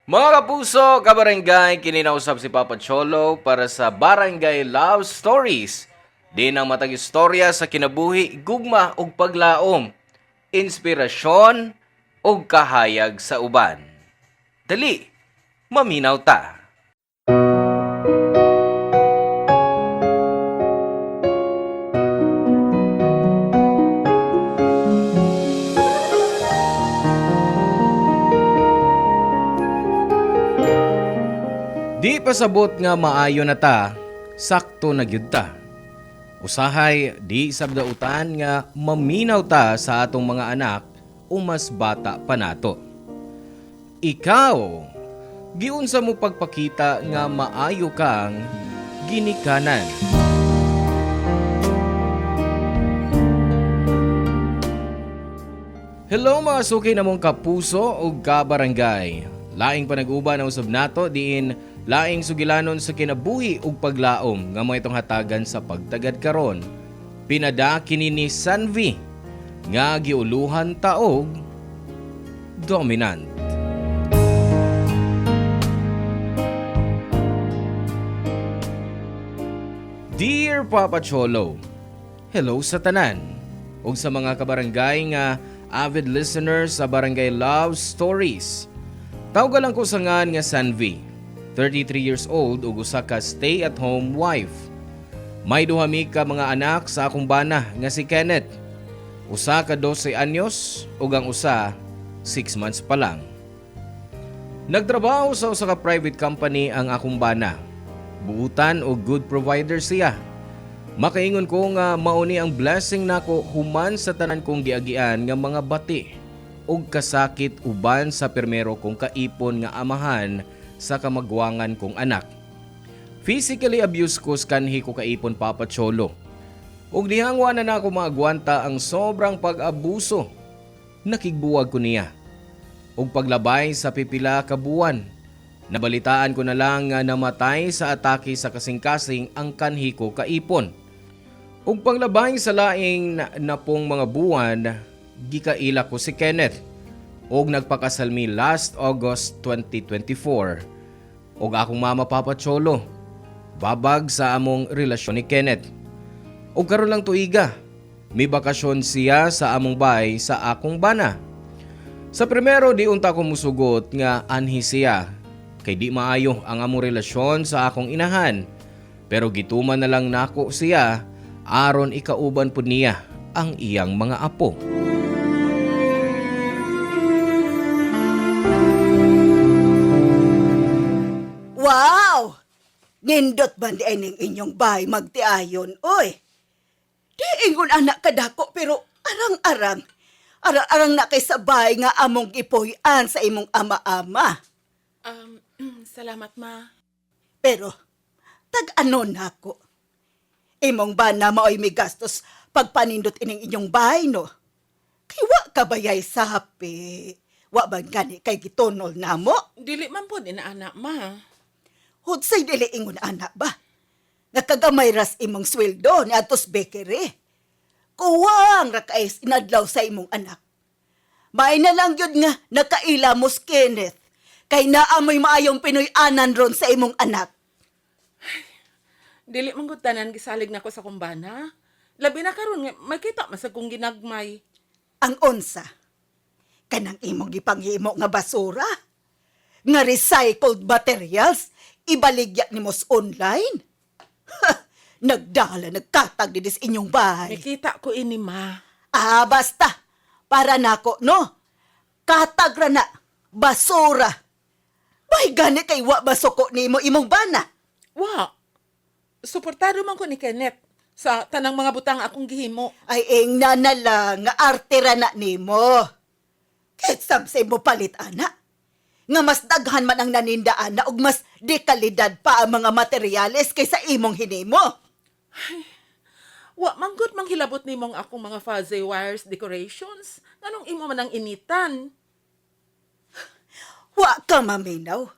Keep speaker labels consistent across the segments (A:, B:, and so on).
A: Mga kapuso, kabarangay, kininausap si Papa Cholo para sa Barangay Love Stories. Di ang matag istorya sa kinabuhi, gugma ug paglaom, inspirasyon ug kahayag sa uban. Dali, maminaw ta. Di pasabot nga maayo na ta, sakto na gyud ta. Usahay, di sabdautan nga maminaw ta sa atong mga anak o mas bata pa nato. Ikaw, giunsa mo pagpakita nga maayo kang ginikanan. Hello mga suki namong kapuso o kabarangay. Laing panag-uban ang usab nato diin laing sugilanon sa kinabuhi ug paglaom nga mo itong hatagan sa pagtagad karon. Pinada kini ni Sanvi nga giuluhan taog dominant. Dear Papa Cholo, hello sa tanan ug sa mga kabarangay nga avid listeners sa Barangay Love Stories. Tawag lang ko sa ngan nga Sanvi, 33 years old ug usa ka stay-at-home wife. May duha mi ka mga anak sa akong bana nga si Kenneth. Usa ka 12 anyos ug ang usa 6 months pa lang. Nagtrabaho sa usa ka private company ang akong bana. Buutan o good provider siya. Makaingon ko nga mauni ang blessing nako human sa tanan kong giagian nga mga bati ug kasakit uban sa permero kong kaipon nga amahan sa kamagwangan kong anak. Physically abused ko kanhi ko kaipon Papa Cholo. Ug dihangwa na nako maagwanta ang sobrang pag-abuso. Nakigbuwag ko niya. Ug paglabay sa pipila ka buwan, nabalitaan ko na lang nga namatay sa atake sa kasing-kasing ang kanhi ko kaipon. Ug paglabay sa laing na pong mga buwan, gikaila ko si Kenneth og nagpakasalmi last August 2024 og akong mama Papa Cholo babag sa among relasyon ni Kenneth. Og karon lang tuiga may bakasyon siya sa among bay sa akong bana. Sa primero di unta ko musugot nga anhi siya kay di maayo ang among relasyon sa akong inahan, pero gituman na lang nako siya aron ikauban pud niya ang iyang mga apo.
B: Wow! Nindot ba di ning inyong bahay magtiayon, oy? Di ingon anak kadako pero arang-arang. Arang-arang na kay sabay nga among gipuy-an sa imong ama-ama.
C: Salamat, Ma.
B: Pero, tag-ano nako? Imong bana maoy may gastos pagpanindot ining inyong bahay, no? Kay wa ka bayay sapi. Wa ba gani kay gitonol namo?
C: Dili man po din anak, Ma.
B: Hudsay dili ingon anak ba? Nakagamay ras imong sweldo ni atos bakery. Kuwang ra kaayos inadlaw sa imong anak. May na lang yun nga nakaila mo Kenneth. Kay naamoy maayong Pinoy-anan ron sa imong anak.
C: Dili man gud tanan gisalig nako sa kumbana. Labi na karon nga makita man sa kong ginagmay.
B: Ang unsa? Kanang imong gipanghimo nga basura? Nga recycled materials? Ibaligya ni mos online? Nagdala, nagkatag didis inyong bahay.
C: Makita ko ini, Ma.
B: Basta. Para nako, no? Katag ra na. Basura. May gani kay wa basuko nimo imong bana.
C: Wa. Suportado man ko ni Kenneth sa tanang mga butang akong gihimo.
B: Ay ingna na lang nga arte ra na nimo. Kahit samsay mo palit, ana. Nga mas daghan man ang nanindaan na ug mas dekalidad pa ang mga materyales kaysa imong hinimo.
C: Wa man gud manghilabot nimong akong mga fuzzy wires decorations. Nganong imo man ang initan?
B: Wa ka maminaw.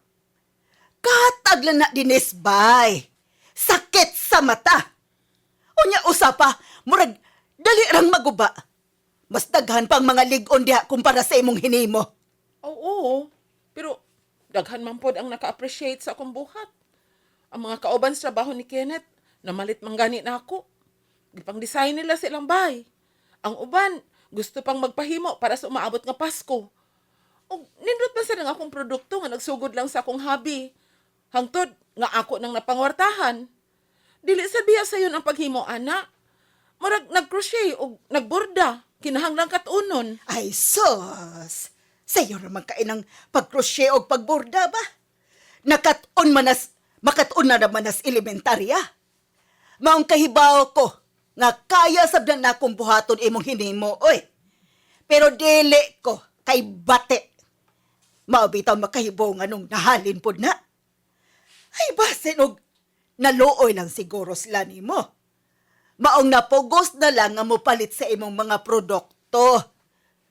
B: Kataglan na dinisbay. Sakit sa mata. Unya usapa, murag dali rang maguba. Mas daghan pang mga lig-on diha kumpara sa imong hinimo.
C: Oo. Pero Daghan man pod ang naka-appreciate sa akong buhat. Ang mga kauban sa trabaho ni Kenneth, namalit man gani na ako. Gipang design nila sa ilang bahay. Ang uban, gusto pang magpahimo para sa umaabot nga Pasko. O nindot man sa nang akong produkto nga nagsugod lang sa akong hobby. Hangtod nga ako nang napangwartahan. Dili sabiya sa yun ang paghimo, ana. Marag nag-crochet o nagborda. Kinahanglang katunon.
B: Ay, sos! Sa'yo naman kain ng pag-crochet o pagborda ba? Makatun na naman as elementarya. Maong kahibaw ko, nga kaya sabdan na akong buhaton imong hinimo, oy. Pero dili ko kay bate. Maubitaw makahibaw nga nung nahalin po na. Ay, basin og naluoy lang siguro sila nimo. Maong napugos na lang nga mopalit sa imong mga produkto.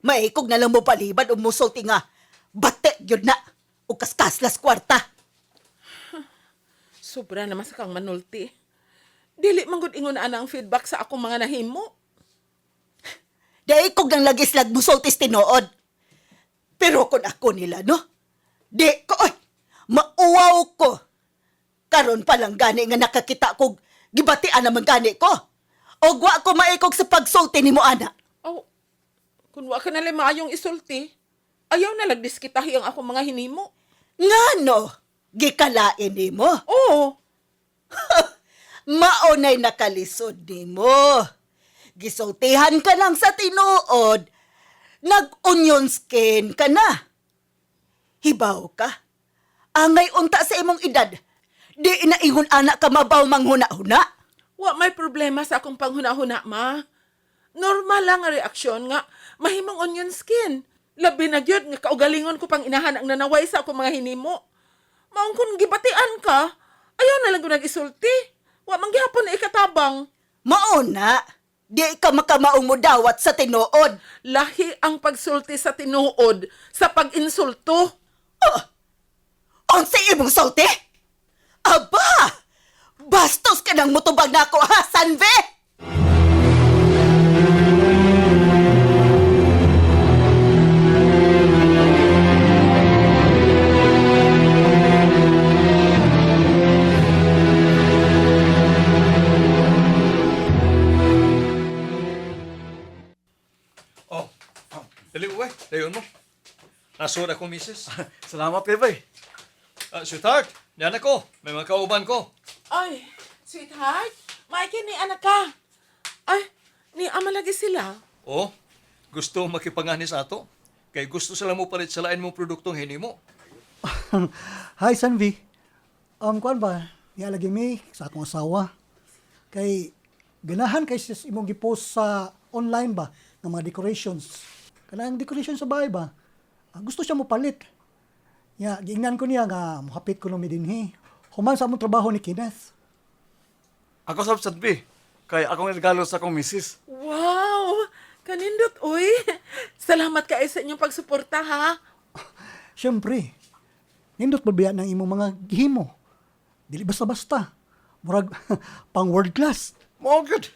B: Maikog na lang mo palibad o musulti nga bate yun na o kaskaslas kwarta.
C: Sobra naman sa kang manulti. Dili manggod ingon ana ang feedback sa akong mga nahimo.
B: Daikog nang lagis lag musultis tinuod. Pero kung ako nila, no? Di ko, oy, mauwaw ko. Karon pa lang gani nga nakakita kog gibatian naman gani ko. O wa ko maikog sa pagsulti ni mo, ana.
C: Oh, kung wa ka nalang maayong isulti, ayaw na lagdiskitahi ang akong mga hinimo.
B: Nga no, gikalain ni mo.
C: Oo,
B: Maunay nakalisod ni mo. Gisultihan ka lang sa tinuod. Nag-onion skin ka na. Hibaw ka. Angay unta sa imong edad. Di inaingon anak ka mabaw manghuna-huna.
C: wa may problema sa akong panghuna-huna, ma. Normal lang ang reaksyon nga, mahimong onion skin. Labi na gyud nga kaugalingon ko pang inahan ang nanaway sa akong mga hinimo. Maong kung gibatian ka, ayaw na lang ko nag-isulti. Wa man gihapon na ikatabang.
B: Mauna, di ka makamaong mo dawat sa tinuod.
C: Lahi ang pagsulti sa tinuod sa pag-insulto.
B: Oh, unsa imong sulti? Aba! Bastos ka ng mutubag na ako, ha, Sanve?
D: Oh, dali uwi. Dayon mo. Nasod ako, misis.
E: Salamat, Bebay.
D: Sweetheart, yan ako. May mga kauban ko.
C: Ay, sweetheart, maiki ni anak ka. Ay, ni ama lagi sila.
D: Oh, gusto makipangani sa ato. Kay gusto sila mo palit sa lain mong produktong hinimo.
E: Hi, Sanvi. Kuan ba? Nialagi mi sa akong asawa. Kay ganahan kay sis imong gipost sa online ba ng mga decorations. Kanang decoration sa bahay ba? Gusto siya mo palit. Ya, giingnan ko niya nga mohapit ko no mi dinhi. Human sa among trabaho ni Kenneth.
F: Ako sab sadbi. Kay akong regalo sa akong misis.
C: Wow! Kanindot, uy. Salamat kayo sa inyong pagsuporta, ha?
E: Siyempre, nindot babiya ng imong mga gihimo. Dili basta-basta. Murag pang world class.
F: Mo good.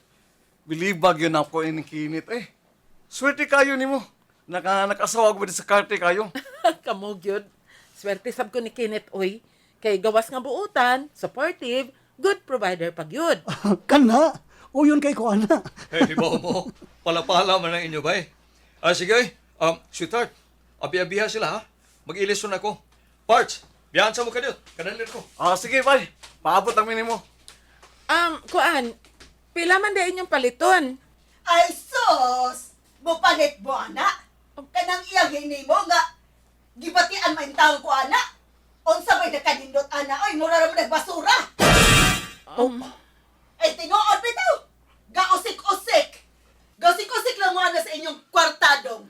F: Believe ba yun ako ini kinit eh. Swerte kayo nimo. Nakasawa ko ba sa karte kayo?
C: Kamo, gyud. Swerte sab ko ni Kenneth, uy. Kay gawas nga buutan, supportive, good provider pag yun.
E: Kana. O yun kay ko, ana.
D: Hey, hibaw mo. Palapala man ang inyo ba eh. Sige, sweetheart, abi-abiha sila ha. Mag-ilisyon ako. Parts, biyahan sa mo kanil. Kanalir ko.
F: Sige, bye. Paabot ang minimo.
C: Kuan, pila man dayon yung paliton.
B: Ay, sus! Mupalit mo, ana. Kanang iyang hinimo nga. Gibatian man taon ko, ana. Unsa may nakanindot, ana. Ay, mura naman nagbasura. Ay, tinuod bitaw. Gausik-usik. Gausik-usik lang mo, ana, sa inyong kwartadong.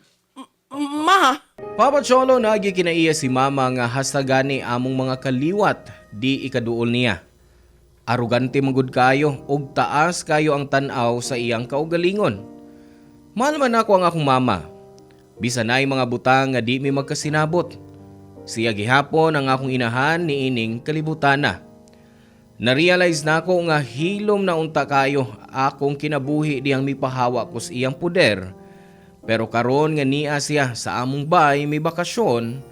C: Ma,
A: Papa Cholo nagi kinaiya si mama nga hasagani among mga kaliwat di ikaduol niya. Arugante manggod kayo ug taas kayo ang tan-aw sa iyang kaugalingon. Mahal man ako ang akong mama. Bisan ay mga butang nga di mi magkasinabot. Siya gihapon ang akong inahan ni ining kalibutan na. Narealize na ako nga hilom na unta kayo akong kinabuhi diyang mipahawa ko sa iyang puder. Pero karon nga niya siya sa among bay may bakasyon,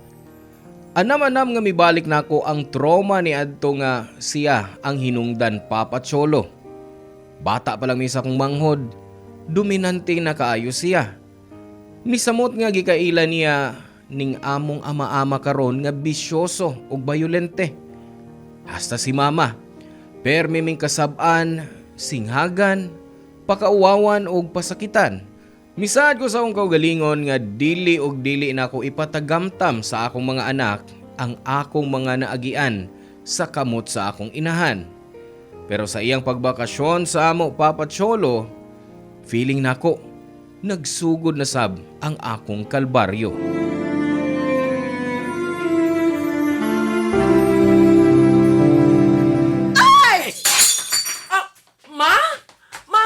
A: Anam-anam nga mibalik nako ang trauma ni adto nga siya ang hinungdan Papa Cholo. Bata pa lang mi sa akong manghod, dominante na kaayo siya. Misamot nga gikaila niya ning among ama-ama karon nga bisyoso ug bayolente. Hasta si mama, permi ming kasab-an, singhagan, pakauwawan og pasakitan. Misad ko sa akong kaugalingon nga dili og dili na ako ipatagamtam sa akong mga anak ang akong mga naagian sa kamot sa akong inahan. Pero sa iyang pagbakasyon sa amo Papa Cholo, feeling nako nagsugod na sab ang akong kalbaryo.
C: Ah, ma? Ma,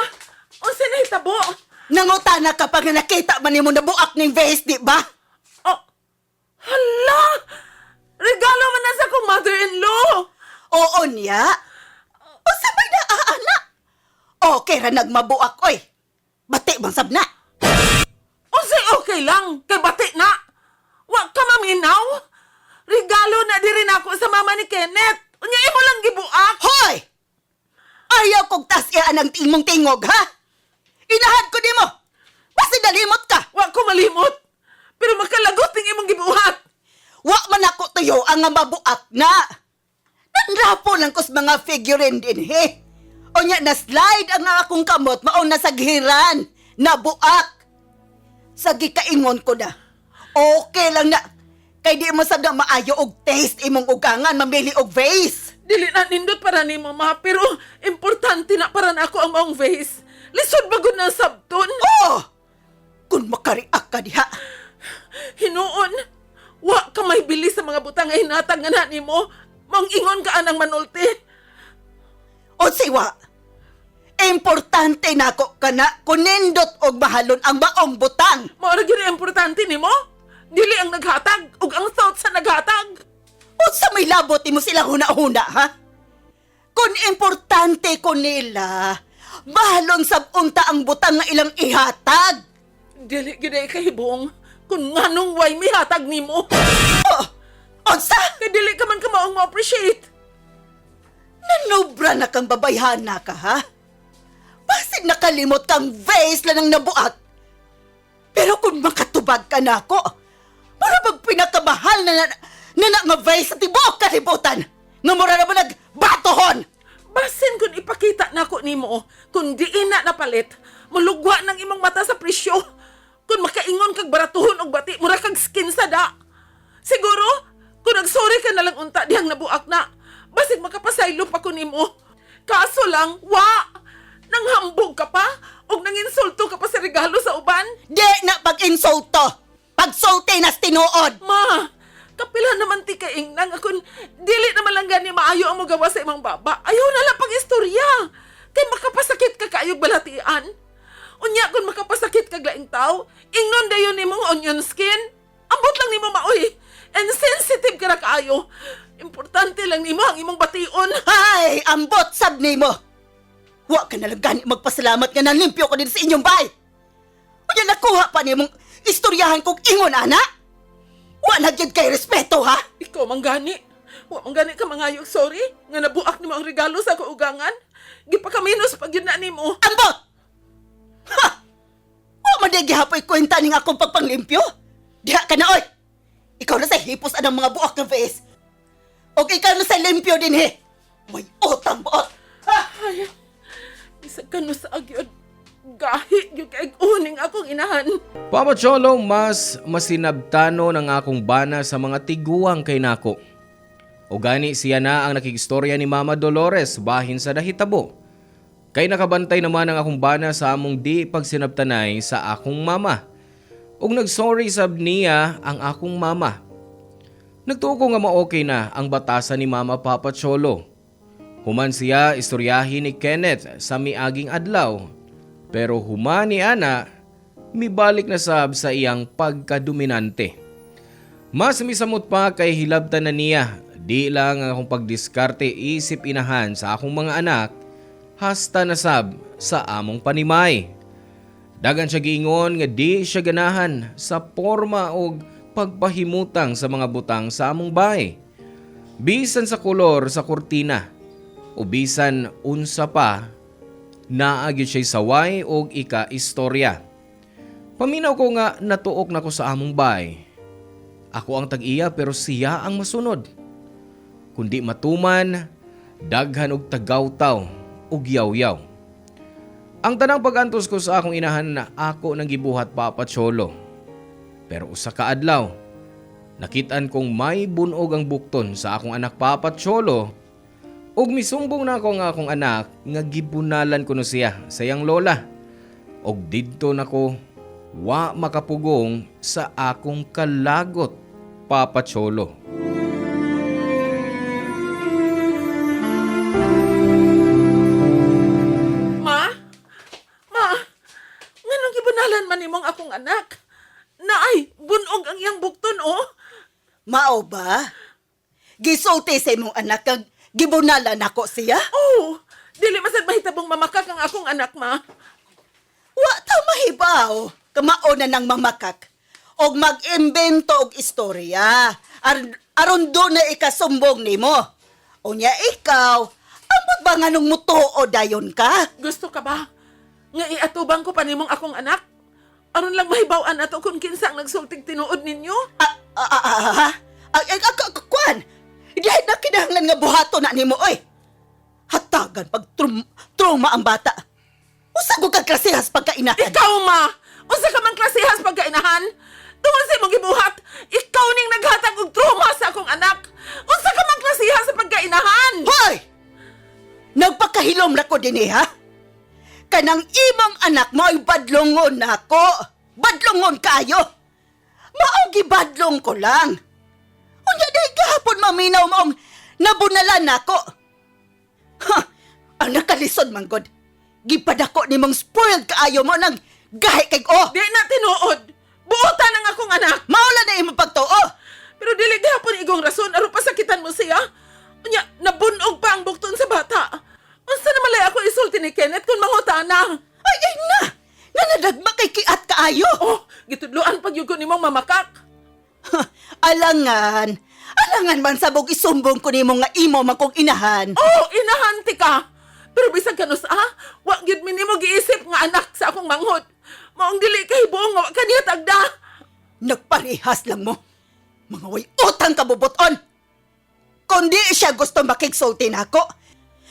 C: unsa na hitabo?
B: Nangutana ka pa nga nakita man nimo nabuak ning vase, di ba?
C: Oh, hala! Regalo man na sa kong mother-in-law!
B: Oo niya. O sabay na aana. Okay ra nagmabuak, oy. Bati bang sabna?
C: Unsay okay lang, kay bati na! Wa ka maminaw! Regalo na di rin ako sa mama ni Kenneth! Unya imo lang gibuak!
B: Hoy! Ayaw kong tas-iaan ang tingmong tingog, ha? Inahad ko di mo. Basta dalimot ka.
C: Wa ko malimot! Pero makalagot ng imong gibuhat!
B: Wa man ako tuyo ang nga mabuak na. Nanrapo lang kos mga figurine din, he. O nya na-slide ang akong kamot maong nasaghiran. Nabuak. Sa gikaingon ko na. Okay lang na. Kay di mo sad na maayo og taste imong ugangan mamili og vase.
C: Dili na nindot para ni mama, pero importante na para na ako ang maong vase. Lisod ba na sabton?
B: Oh! Kung makariak ka diha.
C: Hinuon, wa ka may bili sa mga butang ay hinatag nga na nimo. Mangingon ka anang manulti.
B: O siwa. Importante na ako ka na kunindot og mahalon ang maong butang.
C: Maura gyud ang importante nimo? Dili ang naghatag ug ang thought sa naghatag.
B: Unsa may labot mo sila huna-huna, ha? Kung importante ko nila, mahalon sa unta ang butang nga ilang ihatag.
C: Dili gyud ay kahibong kung nganong way may hatag nimo.
B: Oh, unsa?
C: Kay dili ka man ka maong ma-appreciate.
B: Nanobra na kang babayhana ka, ha? Basin nakalimot kang vase lang ang nabuat. Pero kung makatubag ka na ako, para pag pinakamahal na nga vase sa tibok kalibutan, nga mura na ba nagbatohon?
C: Basin kung ipakita na ko nimo, kung diin na napalit, mulugwa ng imong mata sa presyo. Kung makaingon kag baratuhon og bati, mura kag skin sa da. Siguro, kung nagsorry ka na lang unta dihang nabuak na, basig makapasaylo pa ko nimo. Kaso lang, nanghambog ka pa og nanginsulto ka pa sa regalo sa uban.
B: Di na pag-insulto. Pagsulti nas tinuod.
C: Ma, kapila naman ti kaingnang akong dili naman lang gani maayo ang magawa sa imong baba. Ayaw na lang pag-istorya. Kay makapasakit ka kaayog balatian. Unya kung makapasakit kag laing tao, ingnon dayon nimong onion skin. Ambot lang nimo maoy. And sensitive ka na kaayo. Importante lang nimo ang imong bation.
B: Hay, ambot sab nimo. Wa ka na lang gani magpasalamat nga nalimpyo ko din sa inyong bay. Unya nakuha pa nimong istoryahan kong ingon, ana. Wa na gyud kay respeto, ha?
C: Ikaw manggani. Wa manggani ka mangayog sorry nga nabuak nimo ang regalo sa kaugangan. Gipakaminos pag yun na nimo.
B: Ambot! Ha! Wa man di gihapoy kwenta ning akong pagpanglimpyo. Diha ka na, oy. Ikaw na sa hipos anang mga buak na vase. O ikaw na sa limpyo din, he. May utang buot. Ha!
C: Ay, isag ka no sa agyod. Gahi yung kay uning akong inahan.
A: Papa Cholo, mas masinabtano ng akong bana sa mga tiguang kay nako. O gani siya na ang nakikistorya ni Mama Dolores bahin sa dahitabo. Kay nakabantay naman ang akong bana sa among di pagsinabtanay sa akong mama. Og nagsorry sab niya ang akong mama. Nagtuo ko nga ma-okay na ang batasan ni Mama Papa Cholo. Human siya istoryahin ni Kenneth sa miaging adlaw. Pero human ni Ana, mibalik na sab sa iyang pagkadominante. Mas misamot pa kay hilabtan na niya, di lang ang akong pagdiskarte isip inahan sa akong mga anak, hasta na sab sa among panimay. Dagan siya giingon nga di siya ganahan sa porma o pagpahimutang sa mga butang sa among bahay. Bisan sa kolor sa kurtina, o bisan unsa pa, naagid siya'y saway o ika-istorya. Paminaw ko nga natuok na ko sa among bahay. Ako ang tag-iya pero siya ang masunod. Kundi matuman, daghan og tagawtaw ug yaw-yaw. Ang tanang pag-antos ko sa akong inahan na ako nang gibuhat papatsolo. Pero usa ka adlaw, nakitaan kong may bunog ang bukton sa akong anak papatsolo ug misumbong na ako nga akong anak nga gibunalan ko no siya sa iyang lola. Og didto nako wa makapugong sa akong kalagot papatsolo.
C: Ma, nganong gibunalan man nimong akong anak? Naay, bunog ang iyang bukton, oh.
B: Mao ba? Gisulti sa imong anak kag gibunalan nako siya?
C: Oh, dili masad mahitabong mamakak ang akong anak, ma.
B: Wa ta mahibaw. Kamao na nang mamakak. Og mag-imbento og istorya. Aron do na ikasumbong nimo. Unya ikaw, ambot ba nga nung mutuo dayon ka?
C: Gusto ka ba? Nga iatubang ko pa nimong akong anak? Aron lang mahibaw-an ato kung kinsa ang nagsultig tinuod ninyo?
B: Kwan! Dahil na kinahanglan nga buhato na nimo, oy! Hatagan pag trauma ang bata. Usa ko kag klasehas pagkainahan.
C: Ikaw, ma! Unsa ka mang klasehas pagkainahan? Tungod sa imong gibuhat, ikaw ning naghatag og trauma sa akong anak. Unsa ka mang klasehas sa pagkainahan?
B: Hoy! Nagpakahilom na ko din ha? Kanang imong anak mo ay badlongon nako. Badlongon kayo. Maogi badlong ko lang. Unya day gahapon maminaw mo nabunalan nako. Ha! Ang nakalisod man god. Gipadako nimong spoiled kaayo mo nang gahi kay
C: Di na tinuod. Buotan ang akong anak.
B: Maula na imong pagtuo.
C: Pero dili gihapon igong rason aron pasakitan mo siya. Unya, nabunog pa ang bukton sa bata. Unsa na malay ako isulti ni Kenneth kung mangutana?
B: Ay na! Nga nadagma kay kiat kaayo.
C: Oh, gitudloan pag yugo nimong mamakak.
B: Alangan. Alangan man sabog isumbong ko nimo nga imo man kong inahan.
C: Oh, inahanti ka. Pero bisag kanus wa gyud mi nimo giisip nga anak sa akong manghod. Maong dili kay buong nga wa kaniya tagda.
B: Nagparihas lang mo. Mga way utang kabubuton. Kung di siya gusto makigsulti nako,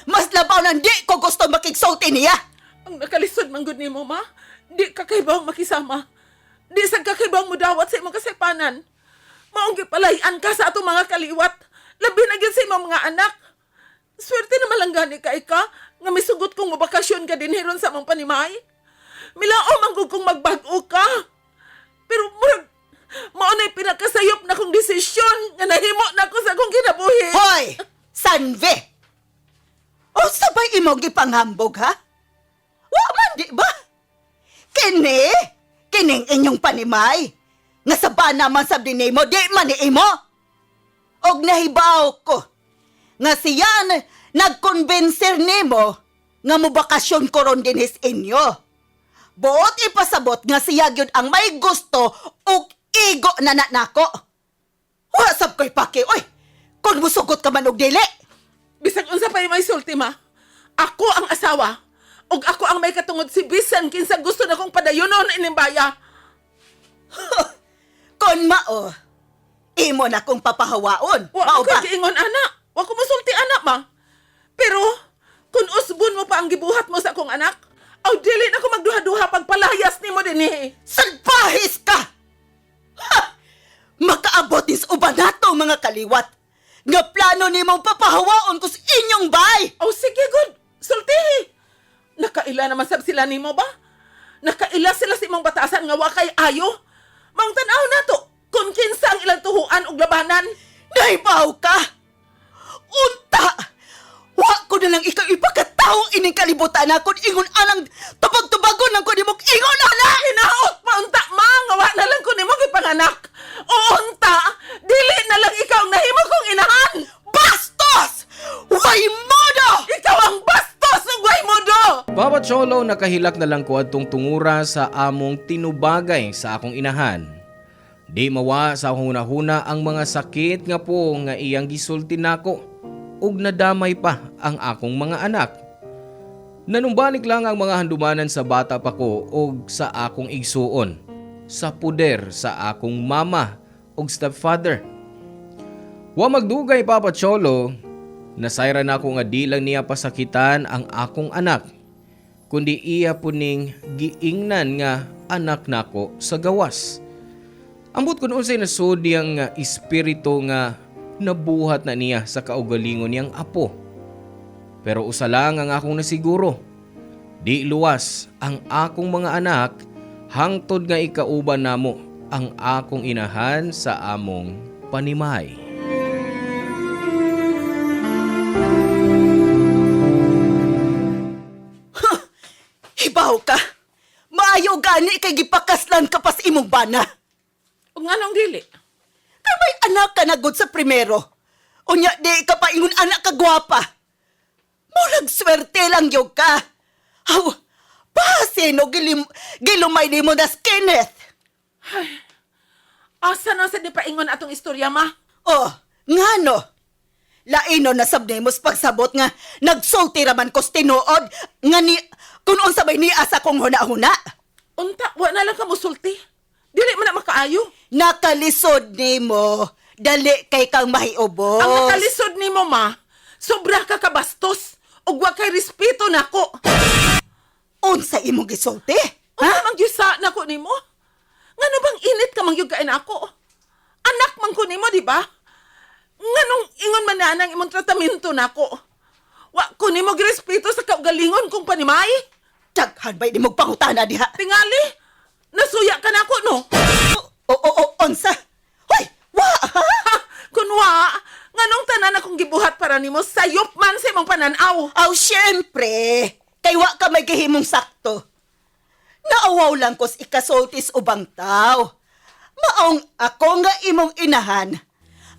B: mas labaw nang di ko gusto makigsulti niya.
C: Ang nakalisod man gud nimo, ma. Di ka kaybawang makisama. Di sa kakaybawang mudawat sa imong kasipanan. Maong gipalayan ka sa atong mga kaliwat. Labi na gyud sa imong mga anak. Swerte na malanggani ka ika nga misugot kong mabakasyon ka din hiron sa mong panimay. Milao manggug kong magbag-o ka. Pero murag maunay pinakasayop na kong desisyon nga nahimo na ko sa akong kinabuhi.
B: Hoy! Sanve! O sabay imong gipanghambog ha? Wa man di ba? Kining inyong panimay. Nga sabana man sab din mo, di man ni imo. Og nahibaw ko nga siya nagkonbenser nimo nga mobakasyon ko ron din his inyo. Buot ipasabot nga siya gyud ang may gusto og igo na nako. Wasab ko'y paki, oy! Kung musugot ka man og dili.
C: Bisag unsa pa may sulti, ma. Ako ang asawa. Ug ako ang may katungod si bisan kinsa gusto na kong padayonon inimbaya.
B: Kon mao, imo na kong papahawaon.
C: Wa
B: Mao
C: ko
B: ba?
C: giingon ana. Wa ko musulti anak, ma. Pero kung usbon mo pa ang gibuhat mo sa akong anak, aw dili na ko magduha-duha pagpalayas nimo dinhi.
B: Salbahis ka! Ha! Makaabot is uban nato mga kaliwat. Nga plano nimong papahawaon ko sa inyong bay.
C: Aw sige good. Sulti. Nakaila naman sab sila nimo ba? Nakaila sila sa imong batasan nga wa kay ayo. Maong tan-aw nato kung kinsa ang ilang tuhuan ug labanan.
B: Naibaw ka! Unta! Wa ko na lang ikaw ipagkatao ining kalibutan na kung ingon anang tubag-tubagon lang ko ni mong ingon anak!
C: Hinaot maunta ma nga wa na lang ko nimo gipanganak. O unta, dili na lang ikaw ang nahimo kong inahan.
B: Bastos! Way modo!
C: Ikaw ang bastos ng Guaymodo!
A: Baba Cholo, nakahilak na lang ko atong tungura sa among tinubagay sa akong inahan. Di mawa sa hunahuna ang mga sakit nga po nga iyang gisulti nako ug nadamay pa ang akong mga anak. Nanumbalik lang ang mga handumanan sa bata pa ko ug sa akong igsuon, sa puder sa akong mama ug stepfather. Wa magdugay Papa Cholo, nasayra na ako nga di lang niya pasakitan ang akong anak, kundi iya puning giingnan nga anak nako sa gawas. Ambot kun unsay nasud diyang espiritu nga nabuhat na niya sa kaugalingon niyang apo. Pero usa lang ang akong nasiguro, di luwas ang akong mga anak hangtod nga ikauban namo ang akong inahan sa among panimay.
B: Hibaw ka! Maayo gani kay gipakaslan ka pas imong bana.
C: O nga nang dili.
B: Kay may anak ka na gud sa primero. Unya di ka pa ingon anak ka gwapa. Murag swerte lang yung ka. Haw, basin o gilumay ni mo na Kenneth.
C: Asa na sa di paingon atong istorya, ma?
B: Oh, ngano? Laino na sabnemos pagsabot nga nagsulti raman ko tinuod nga ni kung sabay ni asa kong huna-huna.
C: Unta, wa na lang ka musulti. Dili man na makaayo.
B: Nakalisod ni mo. Dali kay kang mahiubos.
C: Ang nakalisod ni mo, ma, sobra ka kabastos. Ug wa kay respeto nako.
B: Unsa imong gisulti?
C: Ano mang gyusa nako nimo? Ngano bang init ka mangyud kain ako? Anak man ko nimo, di ba? Nganong ingon man na ang imong tratamento nako? Wa ko nimo girespeto sa kaugalingon kong panimay?
B: Daghan ba'y di mo pangutana diha?
C: Tingali, nasuya ka nako no?
B: Onsa? Hoy, wa ha?
C: Ha, kunwa, nganong tanan akong gibuhat para nimo sayop man sa imong pananaw.
B: Aw, syempre. Kay wa ka may gihimong sakto. Naawaw lang kos ikasultis ubang tao. Maong ako nga imong inahan.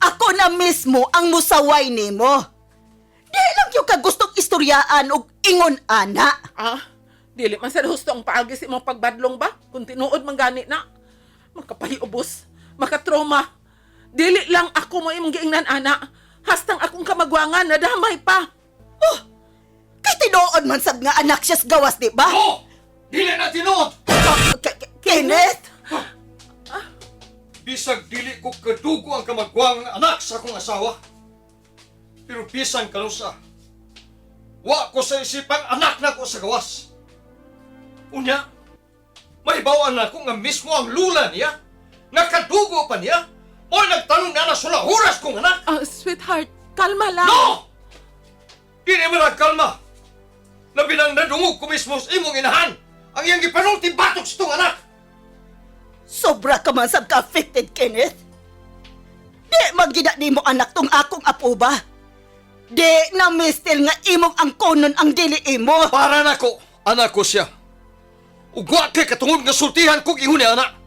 B: Ako na mismo ang musaway nimo. Di lang yung kagustong istoryaan og ingon ana.
C: Ah, dili man sa husto ang paagi sa imong pagbadlong ba? Kung tinuod man gani na. Makapahiubos, makatrauma. Dili lang ako mo imong giingnan ana. Hastang akong kamagwangan na damay pa.
B: Oh, kay tinuod man sad nga anak siya sa gawas, di ba?
D: Oh! Dili na tinuod!
B: Kenneth?
D: Bisag dili ko kadugo ang kamagwang nga anak sa akong asawa. Pero bisan kanusa, wa ko sa isipang anak na ko sa gawas. Unya, mahibawaan na ko nga mismo ang lula niya, nga kadugo pa niya, o nagtanong na sula oras kong anak.
C: Sweetheart, kalma lang.
D: No! Dili mo nagkalma. Labi nang nadungog ko mismo sa imong inahan, ang iyang gipanulti batok sa itong anak.
B: Sobra ka man sab ka-affected, Kenneth. Di magina di mo anak tong akong apo ba? Di na mistil nga imong angkonon ang dili imo.
D: Para na ko, anak ko siya. Ugwa kay katungod nga sultihan kong ihuni anak.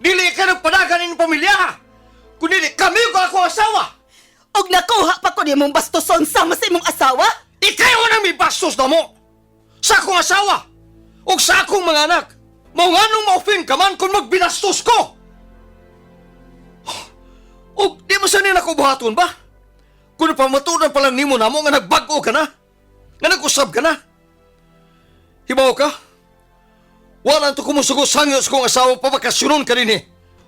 D: Dili ka nagpadagan ng pamilya. Kundi kami ko ako asawa.
B: Og nakuha pa ko nimong bastoson sama sa imong asawa?
D: Ikaw na may bastos na mo. Sa akong asawa. O sa akong mga anak. Mao nga nung ma-offend ka man kung magbinastos ko. O di mo sanin ako buhaton ba? Kung napamatunan pa lang nimo na mo nga nagbago ka na. Nga nag-usab ka na. Hibaw ka? Wala to kumusugos sangyo sa kong asawa pabakasyonon ka rin eh.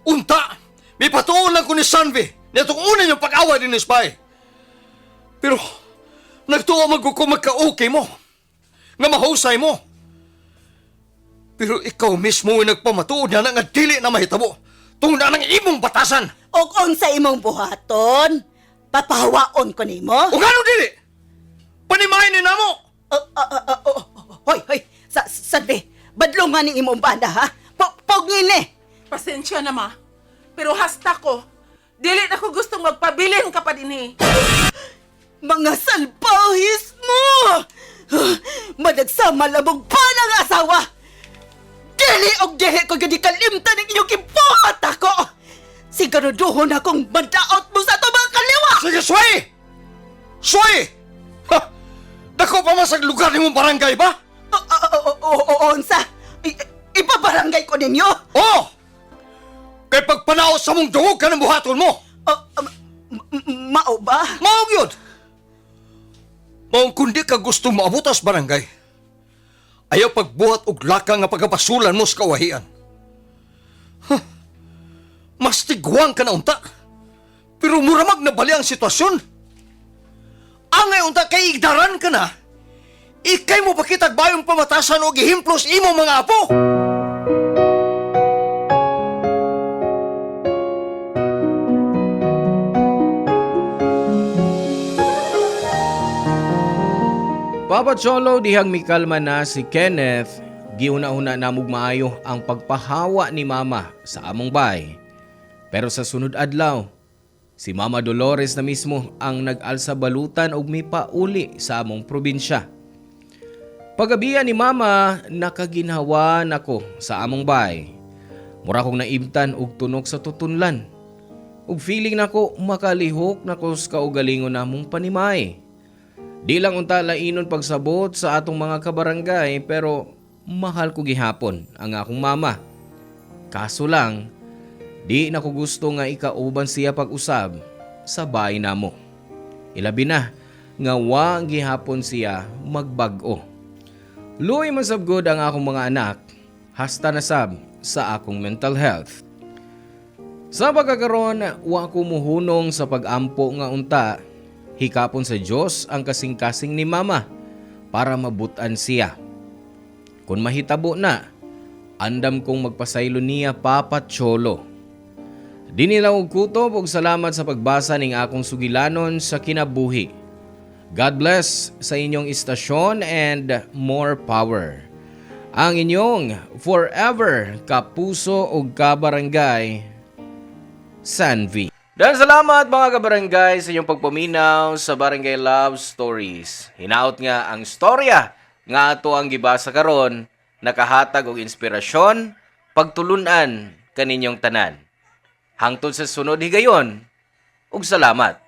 D: Unta, may patuon lang ko ni Sanvi na itong una niyong pag-away din ni Spy. Pero, nagtuwa magkukumag ka-okay mo. Nga mahusay mo. Pero ikaw mismo ay nagpamatuon na nga dili na mahitabo. Tungod na ng imong batasan.
B: Og unsa imong buhaton? Papahawaon ko nimo?
D: O gano dili? Panimahin ni namo.
B: Hoy, sabi. Badlongan ni imong banda, ha? Pogin eh.
C: Pasensya na, ma. Pero hasta ko, dili na ko gustong magpabilin ka pa din eh.
B: Mga salbahis mo! Madagsama lamog pa ng asawa! Dili og dihi ko gani kalimtan ng inyong kibuhat ako! Siguraduhon akong madaot mo sa ito mga kaliwa!
D: Sige, Sway! Sway! Ha! Dako pa man sa lugar ni mong barangay ba?
B: Onsa? Ipabarangay ko ninyo?
D: Oh! Kay pagpanaw sa mong dungog ka ng buhaton mo.
B: Mao ba?
D: Maog yun! Maong kundi ka gusto maabutas barangay, ayaw pagbuhat og laka nga pagkapasulan mo sa kawahian. Mas tigwang ka na unta, pero muramag na bali ang sitwasyon. Angay unta kay igdaran ka na, ikay mo pakitag bayong pamatasan o gihimplos imo mga apo.
A: Papa Cholo, dihang mikalma na si Kenneth, giuna-una namog maayo ang pagpahawa ni Mama sa among bay. Pero sa sunod adlaw, si Mama Dolores na mismo ang nag-alsa balutan og may pauli sa among probinsya. Pagabiya ni Mama, nakaginhawa nako sa among bay. Mura kong naibtan og tunok sa tutunlan. Ug feeling nako makalihok nako sa kaugalingon namong panimay. Di lang unta lainon pagsabot sa atong mga kabarangay pero mahal ko gihapon ang akong mama. Kaso lang, di na ko gusto nga ikauban siya pag-usab sa bahay namo. Ilabi na nga wa gihapon siya magbag-o. Luoy man sab good ang akong mga anak, hasta na sab sa akong mental health. Sa pagkakaroon, wa ko muhunong sa pag-ampo nga unta. Hikapon sa Diyos ang kasing-kasing ni Mama para mabutan siya. Kung mahitabo na, andam kong magpasaylo niya Papa Cholo. Di nila og kutob og salamat sa pagbasa ning akong sugilanon sa kinabuhi. God bless sa inyong istasyon and more power. Ang inyong forever kapuso ug kabarangay, Sanvi. Dan salamat mga kabarangay sa inyong pagpaminaw sa Barangay Love Stories. Hinaot nga ang storya nga ato ang gibasa karon, nakahatag og inspirasyon, pagtulunan kaninyong tanan. Hangtod sa sunod higayon, ug salamat.